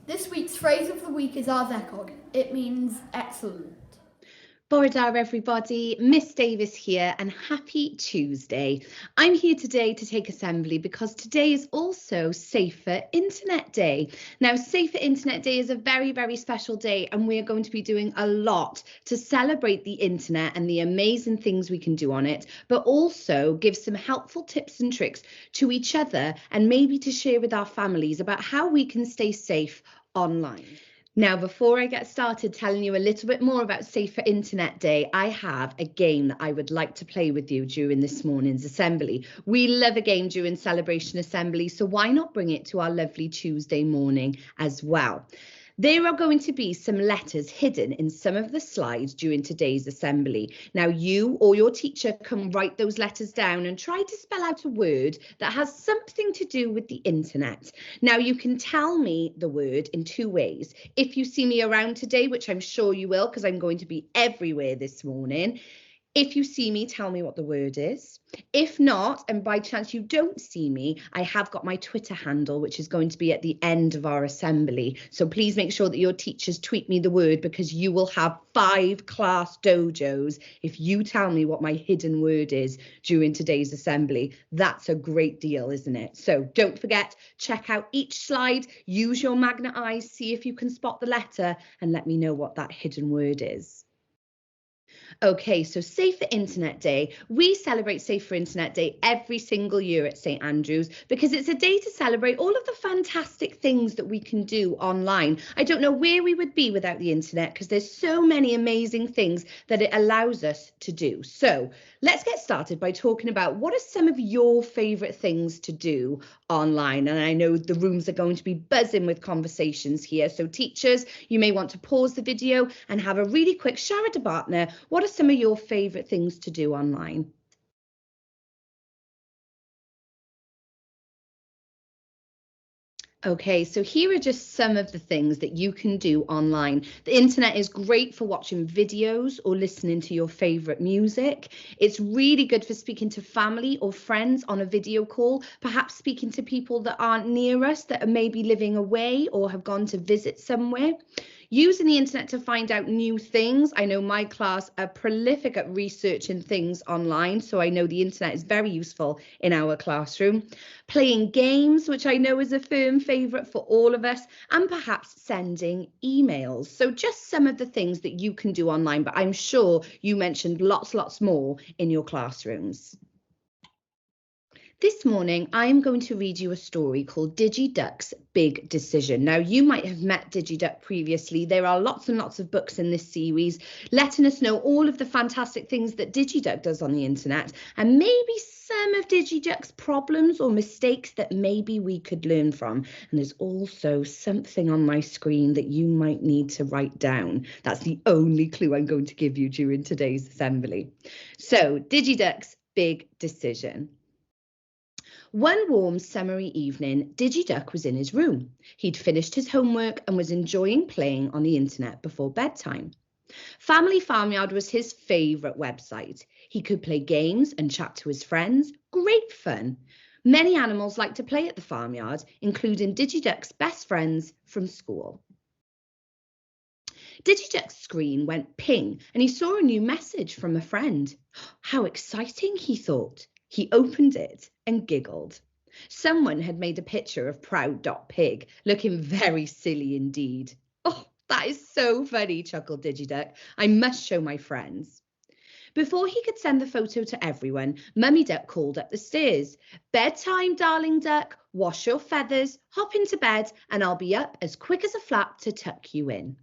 This week's phrase of the week is ardderchog. It means excellent. Borodar everybody, Miss Davies here and happy Tuesday. I'm here today to take assembly because today is also Safer Internet Day. Now, Safer Internet Day is a very, very special day and we're going to be doing a lot to celebrate the internet and the amazing things we can do on it, but also give some helpful tips and tricks to each other and maybe to share with our families about how we can stay safe online. Now, before I get started telling you a little bit more about Safer Internet Day, I have a game that I would like to play with you during this morning's assembly. We love a game during Celebration Assembly, so why not bring it to our lovely Tuesday morning as well? There are going to be some letters hidden in some of the slides during today's assembly. Now, you or your teacher can write those letters down and try to spell out a word that has something to do with the internet. Now, you can tell me the word in two ways. If you see me around today, which I'm sure you will, because I'm going to be everywhere this morning. If you see me, tell me what the word is. If not, and by chance you don't see me, I have got my Twitter handle, which is going to be at the end of our assembly. So please make sure that your teachers tweet me the word because you will have 5 class dojos if you tell me what my hidden word is during today's assembly. That's a great deal, isn't it? So don't forget, check out each slide, use your magnet eyes, see if you can spot the letter and let me know what that hidden word is. Okay, so Safer Internet Day. We celebrate Safer Internet Day every single year at St Andrews because it's a day to celebrate all of the fantastic things that we can do online. I don't know where we would be without the internet because there's so many amazing things that it allows us to do. So let's get started by talking about what are some of your favourite things to do online. And I know the rooms are going to be buzzing with conversations here. So teachers, you may want to pause the video and have a really quick siarad y partner. What are some of your favourite things to do online? Okay, so here are just some of the things that you can do online. The internet is great for watching videos or listening to your favourite music. It's really good for speaking to family or friends on a video call, perhaps speaking to people that aren't near us, that are maybe living away or have gone to visit somewhere. Using the internet to find out new things. I know my class are prolific at researching things online, so I know the internet is very useful in our classroom. Playing games, which I know is a firm favourite for all of us, and perhaps sending emails. So just some of the things that you can do online, but I'm sure you mentioned lots more in your classrooms. This morning, I'm going to read you a story called DigiDuck's Big Decision. Now, you might have met DigiDuck previously. There are lots and lots of books in this series letting us know all of the fantastic things that DigiDuck does on the internet and maybe some of DigiDuck's problems or mistakes that maybe we could learn from. And there's also something on my screen that you might need to write down. That's the only clue I'm going to give you during today's assembly. So, DigiDuck's Big Decision. One warm summery evening, DigiDuck was in his room. He'd finished his homework and was enjoying playing on the internet before bedtime. Family Farmyard was his favourite website. He could play games and chat to his friends. Great fun. Many animals like to play at the farmyard, including DigiDuck's best friends from school. DigiDuck's screen went ping and he saw a new message from a friend. How exciting, he thought. He opened it and giggled. Someone had made a picture of Proud.Pig, looking very silly indeed. Oh, that is so funny, chuckled DigiDuck. I must show my friends. Before he could send the photo to everyone, Mummy Duck called up the stairs. Bedtime, darling duck, wash your feathers, hop into bed, and I'll be up as quick as a flap to tuck you in.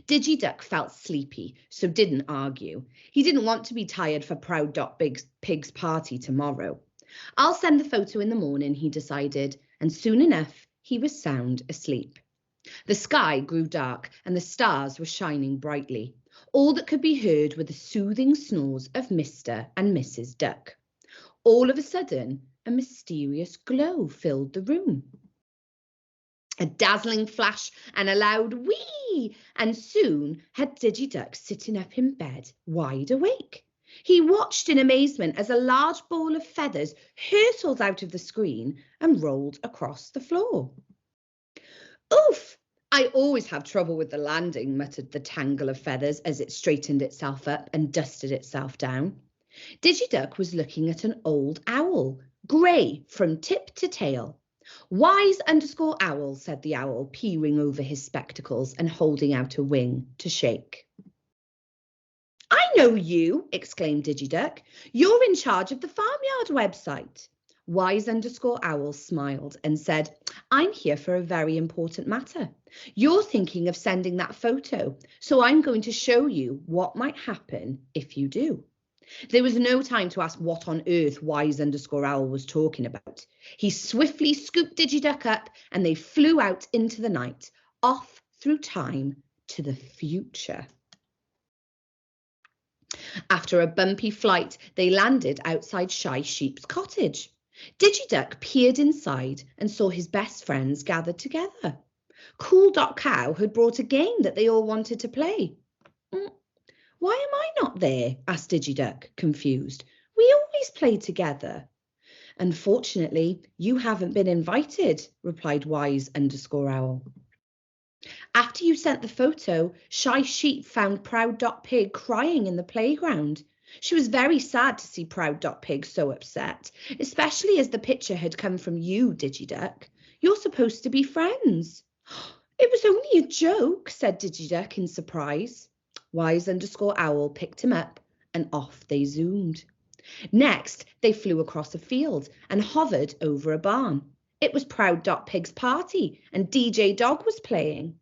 DigiDuck felt sleepy, so didn't argue. He didn't want to be tired for Proud.Pig's party tomorrow. I'll send the photo in the morning, he decided, and soon enough, he was sound asleep. The sky grew dark and the stars were shining brightly. All that could be heard were the soothing snores of Mr. and Mrs. Duck. All of a sudden, a mysterious glow filled the room. A dazzling flash and a loud whee, and soon had DigiDuck sitting up in bed, wide awake. He watched in amazement as a large ball of feathers hurtled out of the screen and rolled across the floor. Oof! I always have trouble with the landing, muttered the tangle of feathers as it straightened itself up and dusted itself down. DigiDuck was looking at an old owl, grey from tip to tail. Wise_owl, said the owl, peering over his spectacles and holding out a wing to shake. I know you, exclaimed DigiDuck. You're in charge of the farmyard website. Wise_owl smiled and said, I'm here for a very important matter. You're thinking of sending that photo, so I'm going to show you what might happen if you do. There was no time to ask what on earth Wise_owl was talking about. He swiftly scooped DigiDuck up and they flew out into the night, off through time to the future. After a bumpy flight, they landed outside Shy Sheep's cottage. DigiDuck peered inside and saw his best friends gathered together. Cool.cow had brought a game that they all wanted to play. Why am I not there? Asked DigiDuck, confused. We always play together. Unfortunately, you haven't been invited, replied Wise_owl. After you sent the photo, Shy Sheep found Proud.pig crying in the playground. She was very sad to see Proud.pig so upset, especially as the picture had come from you, DigiDuck. You're supposed to be friends. It was only a joke, said DigiDuck in surprise. Wise_owl picked him up and off they zoomed. Next, they flew across a field and hovered over a barn. It was Proud.pig's party and DJ Dog was playing.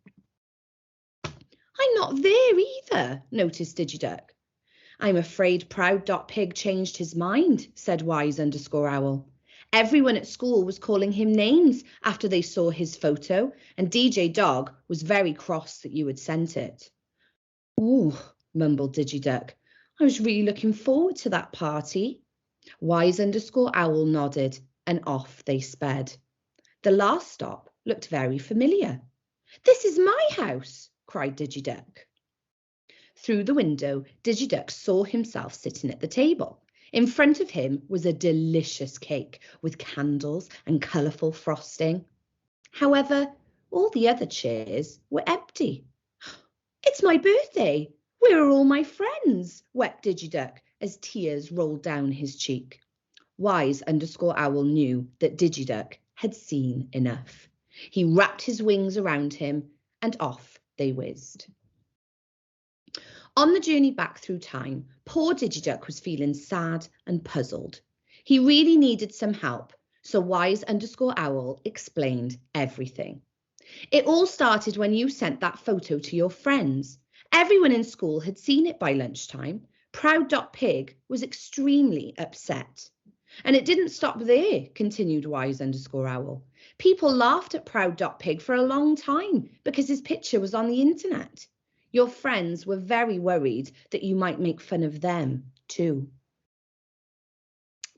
I'm not there either, noticed DigiDuck. I'm afraid Proud.pig changed his mind, said Wise_owl. Everyone at school was calling him names after they saw his photo, and DJ Dog was very cross that you had sent it. Oh, mumbled DigiDuck. I was really looking forward to that party. Wise_owl nodded, and off they sped. The last stop looked very familiar. This is my house, cried DigiDuck. Through the window, DigiDuck saw himself sitting at the table. In front of him was a delicious cake with candles and colourful frosting. However, all the other chairs were empty. It's my birthday. Where are all my friends? Wept DigiDuck as tears rolled down his cheek. Wise_owl knew that DigiDuck had seen enough. He wrapped his wings around him and off they whizzed. On the journey back through time, poor DigiDuck was feeling sad and puzzled. He really needed some help, so Wise_owl explained everything. It all started when you sent that photo to your friends. Everyone in school had seen it by lunchtime. Proud.pig was extremely upset. And it didn't stop there, continued Wise_owl. People laughed at Proud.pig for a long time because his picture was on the internet. Your friends were very worried that you might make fun of them too.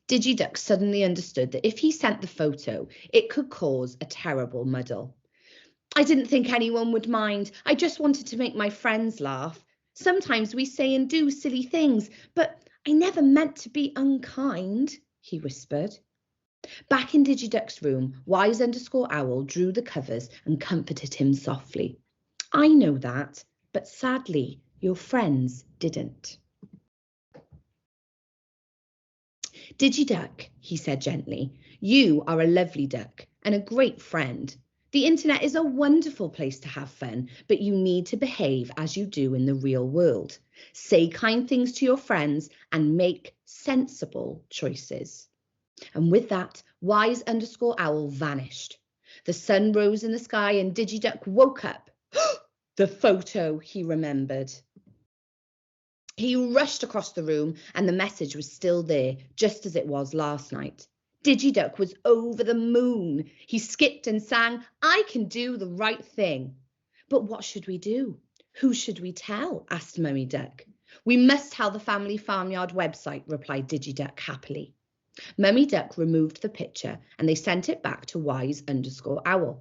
DigiDuck suddenly understood that if he sent the photo, it could cause a terrible muddle. I didn't think anyone would mind. I just wanted to make my friends laugh. Sometimes we say and do silly things, but I never meant to be unkind, he whispered. Back in DigiDuck's room, Wise_owl drew the covers and comforted him softly. I know that, but sadly, your friends didn't. DigiDuck, he said gently, you are a lovely duck and a great friend. The internet is a wonderful place to have fun, but you need to behave as you do in the real world. Say kind things to your friends and make sensible choices. And with that, Wise_owl vanished. The sun rose in the sky and DigiDuck woke up. The photo, he remembered. He rushed across the room and the message was still there, just as it was last night. DigiDuck was over the moon. He skipped and sang, I can do the right thing. But what should we do? Who should we tell? Asked Mummy Duck. We must tell the family farmyard website, replied DigiDuck happily. Mummy Duck removed the picture and they sent it back to Wise_owl.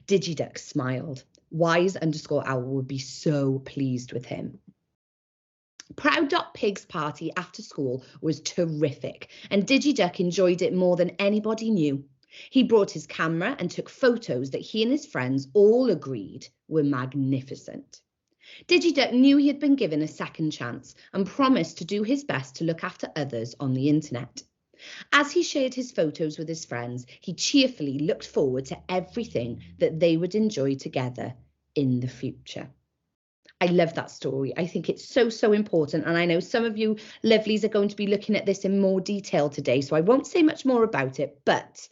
DigiDuck smiled. Wise_owl would be so pleased with him. Proud.pig's party after school was terrific and DigiDuck enjoyed it more than anybody knew. He brought his camera and took photos that he and his friends all agreed were magnificent. DigiDuck knew he had been given a second chance and promised to do his best to look after others on the internet. As he shared his photos with his friends, he cheerfully looked forward to everything that they would enjoy together in the future. I love that story. I think it's so important. And I know some of you lovelies are going to be looking at this in more detail today, so I won't say much more about it, but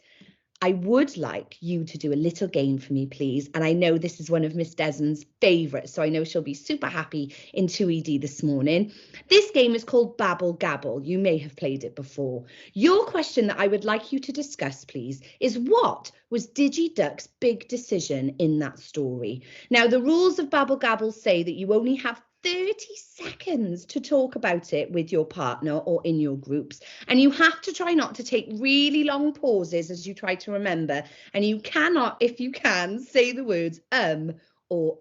I would like you to do a little game for me, please. And I know this is one of Miss Desmond's favourites, so I know she'll be super happy in 2ED this morning. This game is called Babble Gabble. You may have played it before. Your question that I would like you to discuss, please, is what was DigiDuck's big decision in that story? Now, the rules of Babble Gabble say that you only have 30 seconds to talk about it with your partner or in your groups. And you have to try not to take really long pauses as you try to remember. And you cannot, if you can, say the words or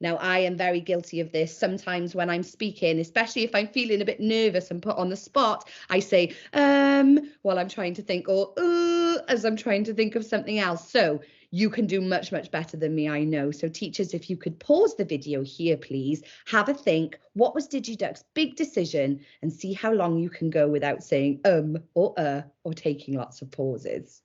Now, I am very guilty of this. Sometimes when I'm speaking, especially if I'm feeling a bit nervous and put on the spot, I say while I'm trying to think, or as I'm trying to think of something else. So you can do much better than me, I know. So teachers, if you could pause the video here, please, have a think. What was DigiDuck's big decision? And see how long you can go without saying or taking lots of pauses.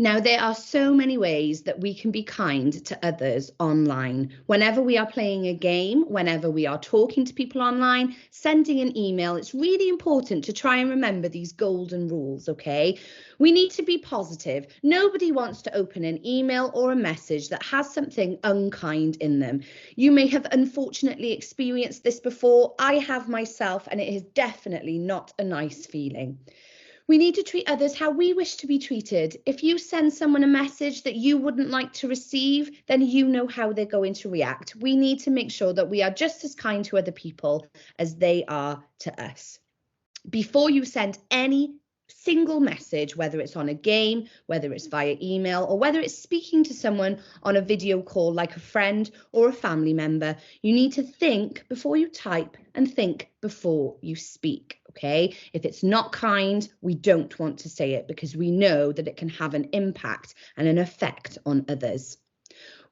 Now, there are so many ways that we can be kind to others online. Whenever we are playing a game, whenever we are talking to people online, sending an email, it's really important to try and remember these golden rules, okay? We need to be positive. Nobody wants to open an email or a message that has something unkind in them. You may have unfortunately experienced this before. I have myself, and it is definitely not a nice feeling. We need to treat others how we wish to be treated. If you send someone a message that you wouldn't like to receive, then you know how they're going to react. We need to make sure that we are just as kind to other people as they are to us. Before you send any single message, whether it's on a game, whether it's via email, or whether it's speaking to someone on a video call like a friend or a family member, you need to think before you type and think before you speak, okay? If it's not kind, we don't want to say it because we know that it can have an impact and an effect on others.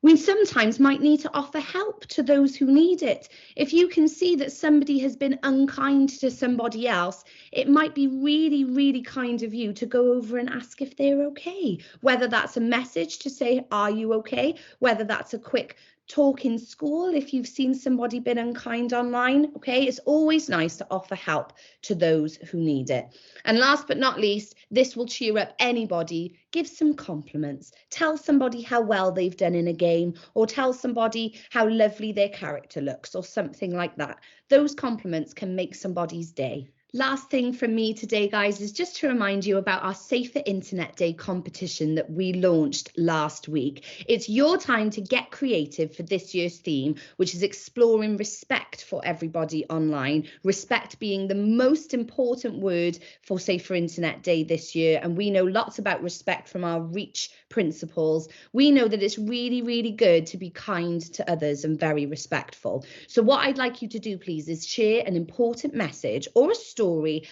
We sometimes might need to offer help to those who need it. If you can see that somebody has been unkind to somebody else, it might be really kind of you to go over and ask if they're okay. Whether that's a message to say, are you okay? Whether that's a quick talk in school if you've seen somebody been unkind online, okay? It's always nice to offer help to those who need it. And last but not least, this will cheer up anybody. Give some compliments. Tell somebody how well they've done in a game, or tell somebody how lovely their character looks, or something like that. Those compliments can make somebody's day. Last thing from me today, guys, is just to remind you about our Safer Internet Day competition that we launched last week. It's your time to get creative for this year's theme, which is exploring respect for everybody online. Respect being the most important word for Safer Internet Day this year. And we know lots about respect from our REACH principles. We know that it's really good to be kind to others and very respectful. So what I'd like you to do, please, is share an important message or a story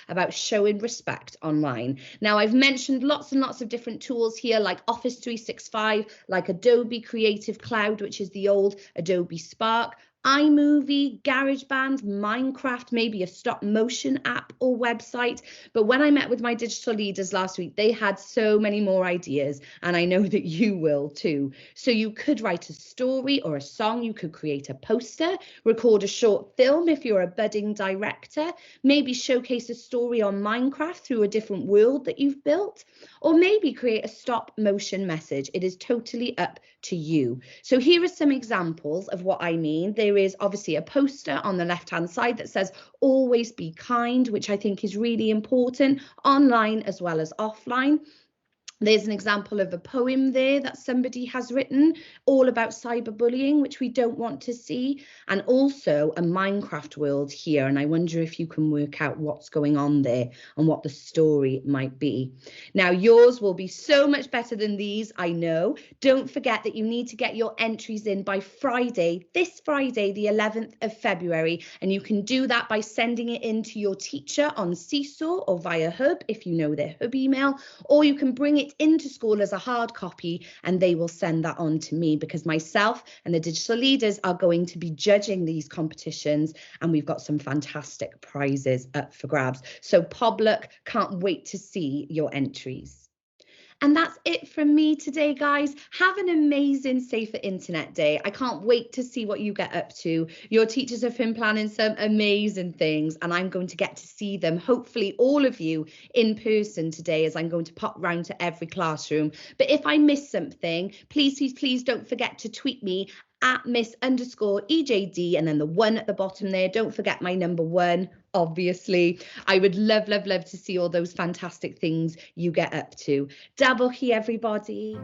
about showing respect online. Now, I've mentioned lots and lots of different tools here, like Office 365, like Adobe Creative Cloud, which is the old Adobe Spark, iMovie, GarageBand, Minecraft, maybe a stop motion app or website. But when I met with my digital leaders last week, they had so many more ideas, and I know that you will too. So you could write a story or a song, you could create a poster, record a short film if you're a budding director, maybe showcase a story on Minecraft through a different world that you've built, or maybe create a stop motion message. It is totally up to you. So here are some examples of what I mean. There is obviously a poster on the left-hand side that says always be kind, which I think is really important online as well as offline. There's an example of a poem there that somebody has written all about cyberbullying, which we don't want to see, and also a Minecraft world here. And I wonder if you can work out what's going on there and what the story might be. Now, yours will be so much better than these, I know. Don't forget that you need to get your entries in by Friday, this Friday, the 11th of February. And you can do that by sending it in to your teacher on Seesaw or via Hub, if you know their Hub email, or you can bring it into school as a hard copy and they will send that on to me, because myself and the digital leaders are going to be judging these competitions, and we've got some fantastic prizes up for grabs. So Pobluck, can't wait to see your entries. And that's it from me today, guys. Have an amazing Safer Internet Day. I can't wait to see what you get up to. Your teachers have been planning some amazing things, and I'm going to get to see them, hopefully all of you, in person today, as I'm going to pop round to every classroom. But if I miss something, please don't forget to tweet me at Miss_EJD, and then the 1 at the bottom there. Don't forget my number 1, obviously. I would love to see all those fantastic things you get up to. Dabble here, everybody.